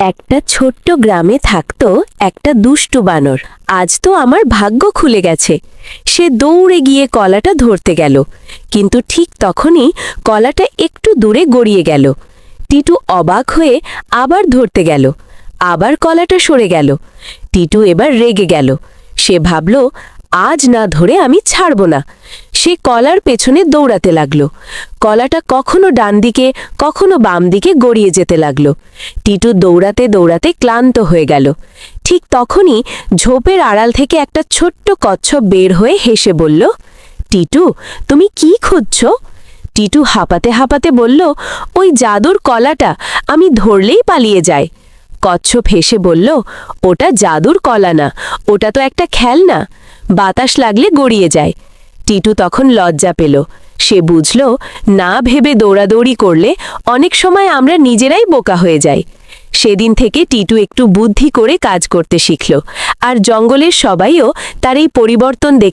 একটা ছোট্ট গ্রামে থাকতো একটা দুষ্টু বানর। আজ তো আমার ভাগ্য খুলে গেছে। সে দৌড়ে গিয়ে কলাটা ধরতে গেল, কিন্তু ঠিক তখনই কলাটা একটু দূরে গড়িয়ে গেল। টিটু অবাক হয়ে আবার ধরতে গেল, আবার কলাটা সরে গেল। টিটু এবার রেগে গেল। সে ভাবল, আজ না ধরে আমি ছাড়ব না। সে কলার পেছনে দৌড়াতে লাগলো। কলাটা কখনো ডান দিকে কখনো বাম দিকে গড়িয়ে যেতে লাগলো। টিটু দৌড়াতে দৌড়াতে ক্লান্ত হয়ে গেল। ঠিক তখনই ঝোপের আড়াল থেকে একটা ছোট্ট কচ্ছপ বের হয়ে হেসে বলল, টিটু, তুমি কি খুঁজছো? টিটু হাঁপাতে হাঁপাতে বলল, ওই জাদুর কলাটা, আমি ধরলেই পালিয়ে যায়। কচ্ছপ হেসে বলল, ওটা জাদুর কলা না, ওটা তো একটা খেলনা, বাতাস লাগলে গড়িয়ে যায়। টিটু তখন লজ্জা পেল। সে বুঝল, না ভেবে দৌড়াদৌড়ি করলে অনেক সময় আমরা নিজেরাই বোকা হয়ে যাই। সেদিন থেকে টিটু একটু বুদ্ধি করে কাজ করতে শিখল, আর জঙ্গলের সবাইও তার এই পরিবর্তন দেখে